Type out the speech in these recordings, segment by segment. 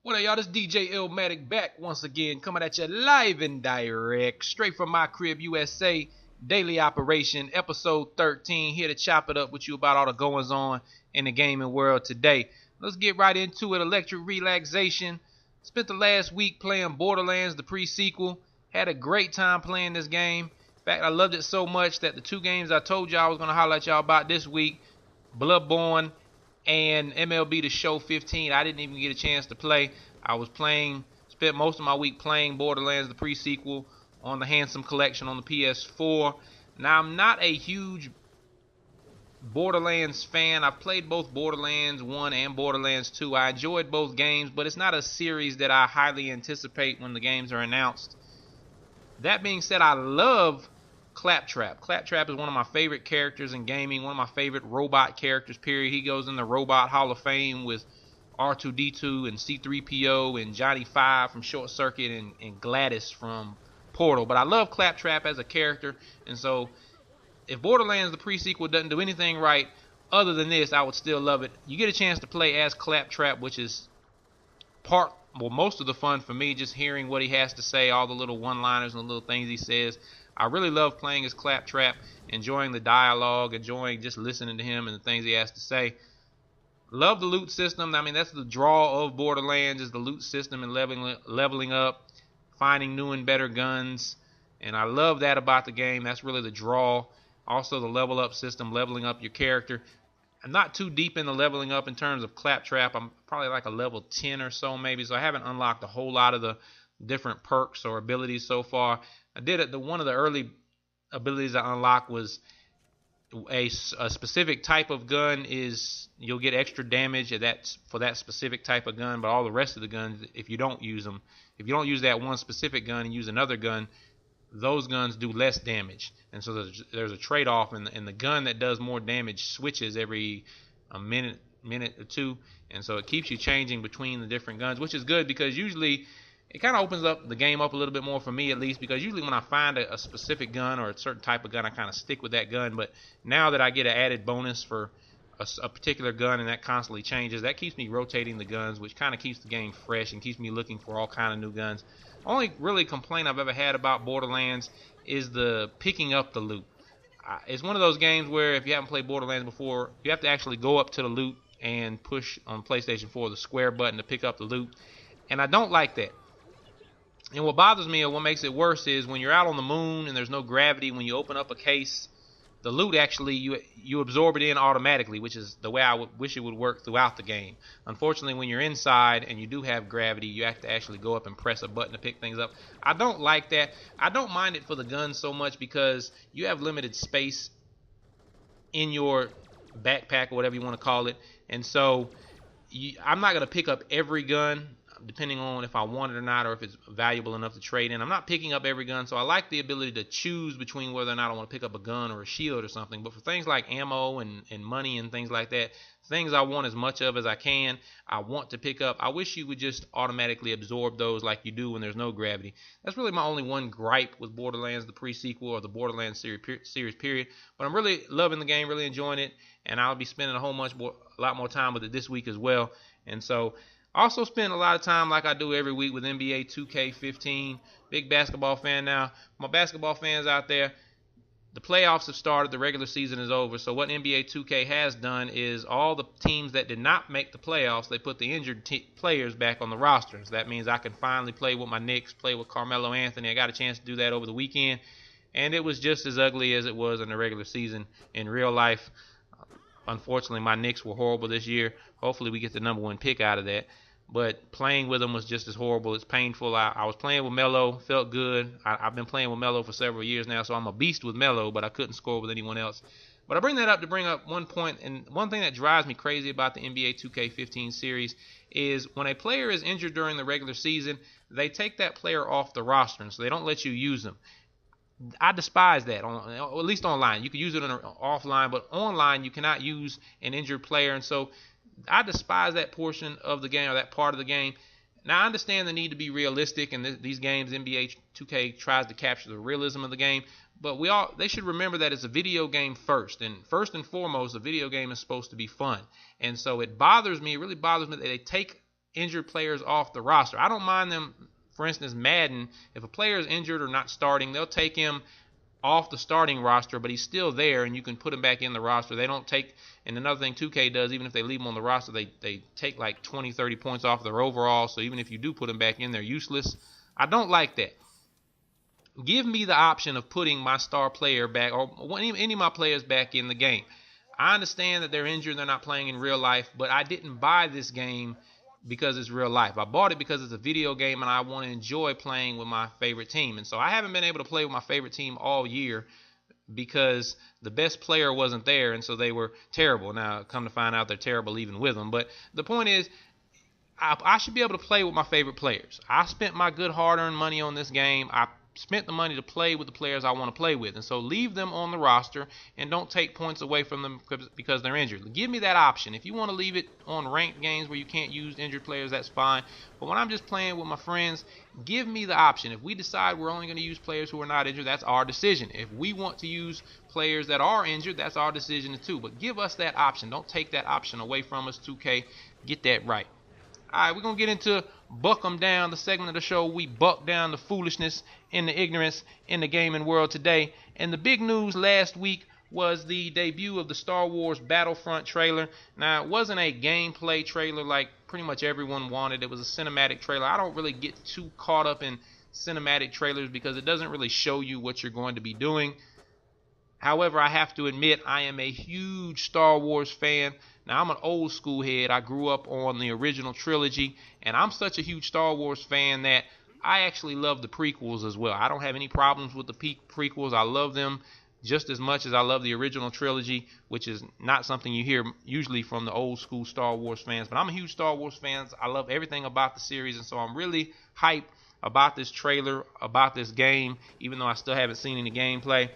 What up, y'all? This DJ Illmatic back once again, coming at you live and direct, straight from my crib, USA, daily operation, episode 13, here to chop it up with you about all the goings on in the gaming world today. Let's get right into it. Electric relaxation. Spent the last week playing Borderlands, the pre-sequel. Had a great time playing this game. In fact, I loved it so much that the two games I told y'all I was going to highlight y'all about this week, Bloodborne and MLB The Show 15, I didn't even get a chance to play. I was spent most of my week playing Borderlands, the pre-sequel, on the Handsome Collection on the PS4. Now, I'm not a huge Borderlands fan. I've played both Borderlands 1 and Borderlands 2. I enjoyed both games, but it's not a series that I highly anticipate when the games are announced. That being said, I love Claptrap. Claptrap is one of my favorite characters in gaming, one of my favorite robot characters, period. He goes in the Robot Hall of Fame with R2-D2 and C-3PO and Johnny Five from Short Circuit and Gladys from Portal. But I love Claptrap as a character, and so if Borderlands the pre-sequel doesn't do anything right other than this, I would still love it. You get a chance to play as Claptrap, which is most of the fun for me, just hearing what he has to say, all the little one-liners and the little things he says. I really love playing as Claptrap, enjoying the dialogue, enjoying just listening to him and the things he has to say. Love the loot system. I mean, that's the draw of Borderlands, is the loot system and leveling up, finding new and better guns. And I love that about the game. That's really the draw. Also, the level up system, leveling up your character. I'm not too deep in the leveling up in terms of Claptrap. I'm probably like a level 10 or so maybe, so I haven't unlocked a whole lot of the different perks or abilities so far. I did it. One of the early abilities I unlocked was a specific type of gun is you'll get extra damage for that specific type of gun, but all the rest of the guns, if you don't use them, if you don't use that one specific gun and use another gun, those guns do less damage. And so there's a trade-off, and the gun that does more damage switches every minute or two, and so it keeps you changing between the different guns, which is good because usually it kind of opens up the game up a little bit more for me, at least, because usually when I find a specific gun or a certain type of gun, I kind of stick with that gun. But now that I get an added bonus for a particular gun and that constantly changes, that keeps me rotating the guns, which kind of keeps the game fresh and keeps me looking for all kind of new guns. Only really complaint I've ever had about Borderlands is the picking up the loot. It's one of those games where if you haven't played Borderlands before, you have to actually go up to the loot and push on PlayStation 4 the square button to pick up the loot, and I don't like that. And what bothers me, or what makes it worse, is when you're out on the moon and there's no gravity, when you open up a case, the loot actually, you absorb it in automatically, which is the way I wish it would work throughout the game. Unfortunately, when you're inside and you do have gravity, you have to actually go up and press a button to pick things up. I don't like that. I don't mind it for the guns so much because you have limited space in your backpack or whatever you want to call it. And so I'm not going to pick up every gun, depending on if I want it or not, or if it's valuable enough to trade in. I'm not picking up every gun, so I like the ability to choose between whether or not I want to pick up a gun or a shield or something. But for things like ammo and money and things like that, things I want as much of as I can, I want to pick up. I wish you would just automatically absorb those like you do when there's no gravity. That's really my only one gripe with Borderlands, the pre-sequel, or the Borderlands series period. But I'm really loving the game, really enjoying it, and I'll be spending a lot more time with it this week as well. And so also spend a lot of time, like I do every week, with NBA 2K15. Big basketball fan now. My basketball fans out there, the playoffs have started. The regular season is over. So what NBA 2K has done is all the teams that did not make the playoffs, they put the injured players back on the rosters. That means I can finally play with my Knicks, play with Carmelo Anthony. I got a chance to do that over the weekend, and it was just as ugly as it was in the regular season in real life. Unfortunately, my Knicks were horrible this year. Hopefully we get the number one pick out of that. But playing with them was just as horrible. It's painful. I was playing with Melo, felt good. I've been playing with Melo for several years now, so I'm a beast with Melo, but I couldn't score with anyone else. But I bring that up to bring up one point, and one thing that drives me crazy about the NBA 2K15 series is when a player is injured during the regular season, they take that player off the roster, and so they don't let you use them. I despise that, at least online. You can use it offline, but online you cannot use an injured player, and so I despise that portion of the game, or that part of the game. Now, I understand the need to be realistic, and these games, NBA 2K tries to capture the realism of the game, but they should remember that it's a video game first, and foremost, a video game is supposed to be fun. And so it really bothers me that they take injured players off the roster. I don't mind them. For instance, Madden, if a player is injured or not starting, they'll take him off the starting roster, but he's still there, and you can put him back in the roster. They don't take, and another thing 2K does, even if they leave him on the roster, they take like 20, 30 points off their overall, so even if you do put him back in, they're useless. I don't like that. Give me the option of putting my star player back, or any of my players back in the game. I understand that they're injured, they're not playing in real life, but I didn't buy this game because it's real life. I bought it because it's a video game and I want to enjoy playing with my favorite team. And so I haven't been able to play with my favorite team all year because the best player wasn't there, and so they were terrible. Now, come to find out, they're terrible even with them. But the point is, I should be able to play with my favorite players. I spent my good hard-earned money on this game. I spent the money to play with the players I want to play with, and so leave them on the roster and don't take points away from them because they're injured. Give me that option. If you want to leave it on ranked games where you can't use injured players, that's fine, but when I'm just playing with my friends, give me the option. If we decide we're only going to use players who are not injured, that's our decision. If we want to use players that are injured, that's our decision too, but give us that option. Don't take that option away from us, 2K. Get that right. Alright, we're going to get into Buck 'em Down, the segment of the show. We buck down the foolishness and the ignorance in the gaming world today. And the big news last week was the debut of the Star Wars Battlefront trailer. Now, it wasn't a gameplay trailer like pretty much everyone wanted. It was a cinematic trailer. I don't really get too caught up in cinematic trailers because it doesn't really show you what you're going to be doing. However, I have to admit, I am a huge Star Wars fan. Now, I'm an old school head. I grew up on the original trilogy, and I'm such a huge Star Wars fan that I actually love the prequels as well. I don't have any problems with the prequels. I love them just as much as I love the original trilogy, which is not something you hear usually from the old school Star Wars fans. But I'm a huge Star Wars fan. I love everything about the series, and so I'm really hyped about this trailer, about this game, even though I still haven't seen any gameplay.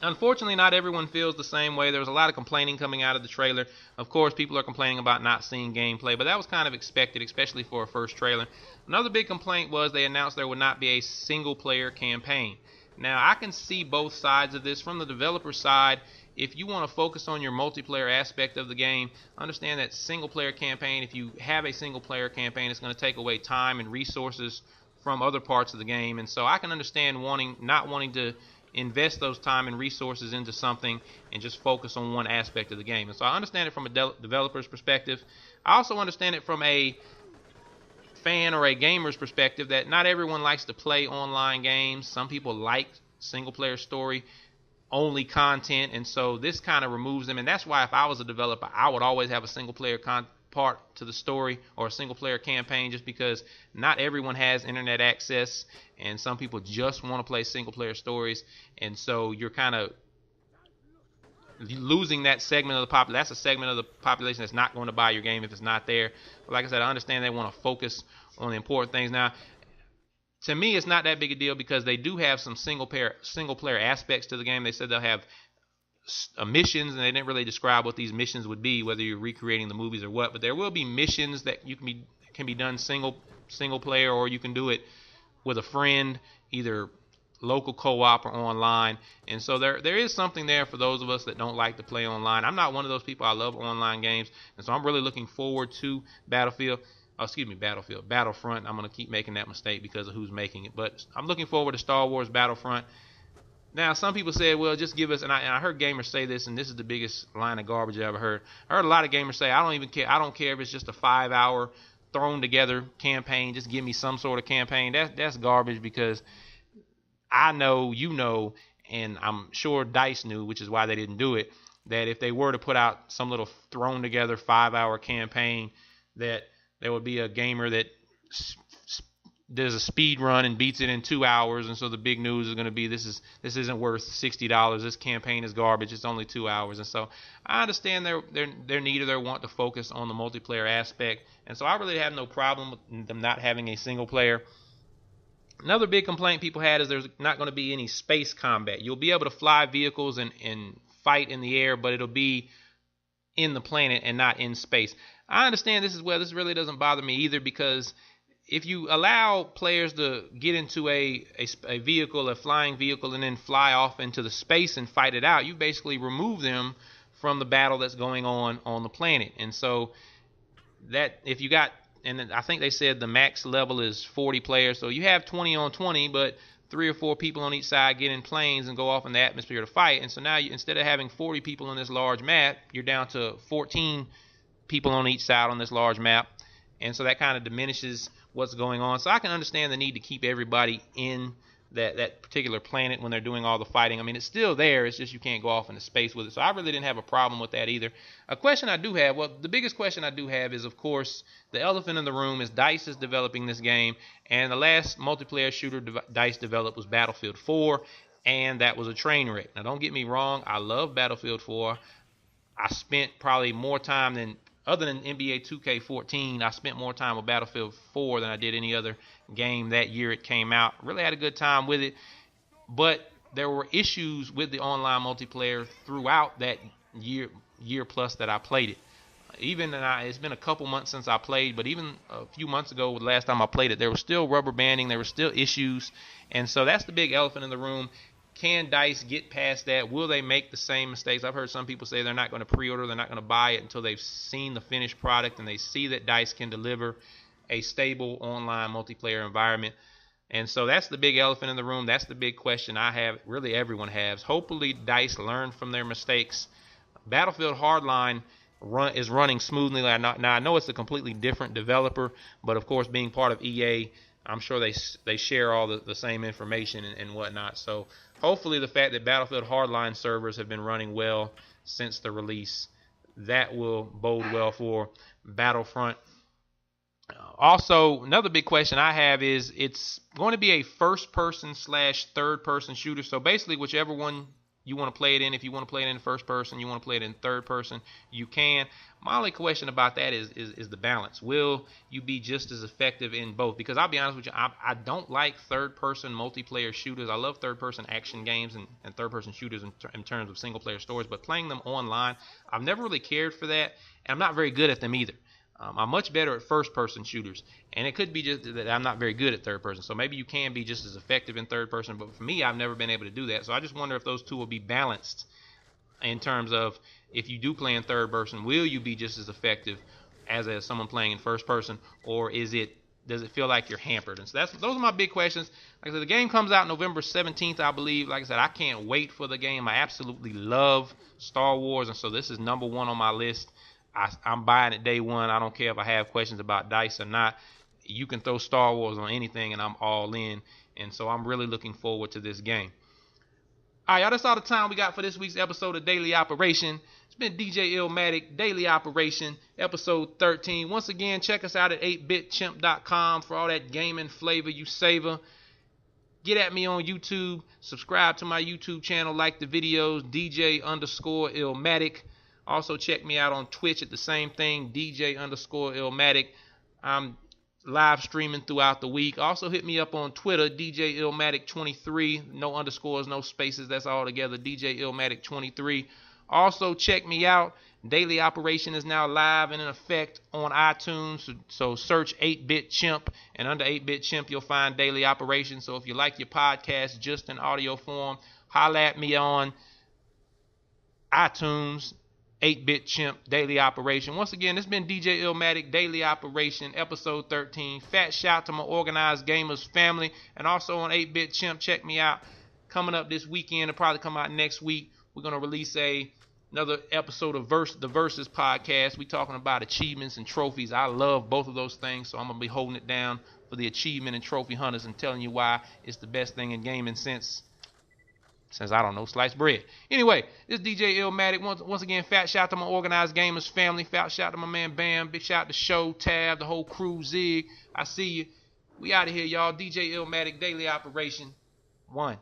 Unfortunately, not everyone feels the same way. There was a lot of complaining coming out of the trailer. Of course, people are complaining about not seeing gameplay, but that was kind of expected, especially for a first trailer. Another big complaint was they announced there would not be a single-player campaign. Now, I can see both sides of this. From the developer side, if you want to focus on your multiplayer aspect of the game, understand that single-player campaign, if you have a single-player campaign, it's going to take away time and resources from other parts of the game. And so I can understand not wanting to invest those time and resources into something and just focus on one aspect of the game. And so I understand it from a developer's perspective. I also understand it from a fan or a gamer's perspective that not everyone likes to play online games. Some people like single player story only content, and so this kind of removes them. And that's why if I was a developer, I would always have a single player part to the story or a single player campaign, just because not everyone has internet access and some people just want to play single player stories, and so you're kind of losing that segment of the population. That's a segment of the population that's not going to buy your game if it's not there. But like I said, I understand they want to focus on the important things. Now, to me, it's not that big a deal because they do have some single player aspects to the game. They said they'll have missions, and they didn't really describe what these missions would be, whether you're recreating the movies or what, but there will be missions that can be done single player, or you can do it with a friend, either local co-op or online. And so there is something there for those of us that don't like to play online. I'm not one of those people. I love online games, and so I'm really looking forward to Battlefront. I'm going to keep making that mistake because of who's making it, but I'm looking forward to Star Wars Battlefront. Now, some people said, well, just give us, and I heard gamers say this, and this is the biggest line of garbage I ever heard. I heard a lot of gamers say, I don't even care. I don't care if it's just a 5-hour thrown together campaign. Just give me some sort of campaign. That's garbage, because I know, you know, and I'm sure DICE knew, which is why they didn't do it, that if they were to put out some little thrown together 5-hour campaign, that there would be a gamer that does a speed run and beats it in 2 hours, and so the big news is going to be this isn't worth $60. This campaign is garbage. It's only 2 hours. And so I understand their need or their want to focus on the multiplayer aspect, and so I really have no problem with them not having a single player. Another big complaint people had is there's not going to be any space combat. You'll be able to fly vehicles and fight in the air, but it'll be in the planet and not in space. I understand this as well. This really doesn't bother me either, because if you allow players to get into a vehicle, a flying vehicle, and then fly off into the space and fight it out, you basically remove them from the battle that's going on the planet. And so that if you got, and I think they said the max level is 40 players, so you have 20 on 20, but 3 or 4 people on each side get in planes and go off in the atmosphere to fight. And so now instead of having 40 people on this large map, you're down to 14 people on each side on this large map. And so that kind of diminishes what's going on. So I can understand the need to keep everybody in that particular planet when they're doing all the fighting. I mean, it's still there. It's just you can't go off into space with it. So I really didn't have a problem with that either. A question I do have, well, the biggest question I do have is, of course, the elephant in the room is DICE is developing this game. And the last multiplayer shooter DICE developed was Battlefield 4. And that was a train wreck. Now, don't get me wrong. I love Battlefield 4. I spent probably more time than, other than NBA 2K14, I spent more time with Battlefield 4 than I did any other game that year it came out. Really had a good time with it, but there were issues with the online multiplayer throughout that year plus that I played it. It's been a couple months since I played, but even a few months ago, the last time I played it, there was still rubber banding, there were still issues, and so that's the big elephant in the room. Can DICE get past that? Will they make the same mistakes? I've heard some people say they're not going to pre-order, they're not going to buy it until they've seen the finished product and they see that DICE can deliver a stable online multiplayer environment. And so that's the big elephant in the room. That's the big question I have, really everyone has. Hopefully DICE learned from their mistakes. Battlefield Hardline is running smoothly. Now I know it's a completely different developer, but of course being part of EA, I'm sure they share all the same information and whatnot. So hopefully the fact that Battlefield Hardline servers have been running well since the release, that will bode well for Battlefront. Also, another big question I have is, it's going to be a first-person / third-person shooter. So basically, whichever one you want to play it in, if you want to play it in first person, you want to play it in third person, you can. My only question about that is the balance. Will you be just as effective in both? Because I'll be honest with you, I don't like third-person multiplayer shooters. I love third-person action games and third-person shooters in terms of single-player stories, but playing them online, I've never really cared for that, and I'm not very good at them either. I'm much better at first-person shooters, and it could be just that I'm not very good at third-person. So maybe you can be just as effective in third-person, but for me, I've never been able to do that. So I just wonder if those two will be balanced in terms of, if you do play in third-person, will you be just as effective as someone playing in first-person, or does it feel like you're hampered? And so those are my big questions. Like I said, the game comes out November 17th, I believe. Like I said, I can't wait for the game. I absolutely love Star Wars, and so this is number one on my list. I'm buying it day one. I don't care if I have questions about DICE or not. You can throw Star Wars on anything and I'm all in. And so I'm really looking forward to this game. Alright, y'all, that's all the time we got for this week's episode of Daily Operation. It's been DJ Illmatic, Daily Operation, episode 13. Once again, check us out at 8bitchimp.com for all that gaming flavor you savor. Get at me on YouTube. Subscribe to my YouTube channel. Like the videos. DJ_Illmatic. Also check me out on Twitch at the same thing, DJ_Illmatic. I'm live streaming throughout the week. Also hit me up on Twitter, DJ Illmatic23. No underscores, no spaces. That's all together, DJ Illmatic23. Also check me out. Daily Operation is now live and in effect on iTunes. So search 8-Bit Chimp, and under 8-Bit Chimp you'll find Daily Operation. So if you like your podcast just in audio form, holla at me on iTunes. 8-Bit Chimp, Daily Operation. Once again, this has been DJ Illmatic, Daily Operation, episode 13. Fat shout to my Organized Gamers family, and also on 8-Bit Chimp, check me out. Coming up this weekend, it'll probably come out next week, we're going to release another episode of the Versus podcast. We're talking about achievements and trophies. I love both of those things, so I'm going to be holding it down for the achievement and trophy hunters and telling you why it's the best thing in gaming since I don't know, sliced bread. Anyway, this is DJ Illmatic. Once again, fat shout to my Organized Gamers family. Fat shout to my man Bam. Big shout to Show, Tab, the whole crew, Zig. I see you. We out of here, y'all. DJ Illmatic, Daily Operation 1.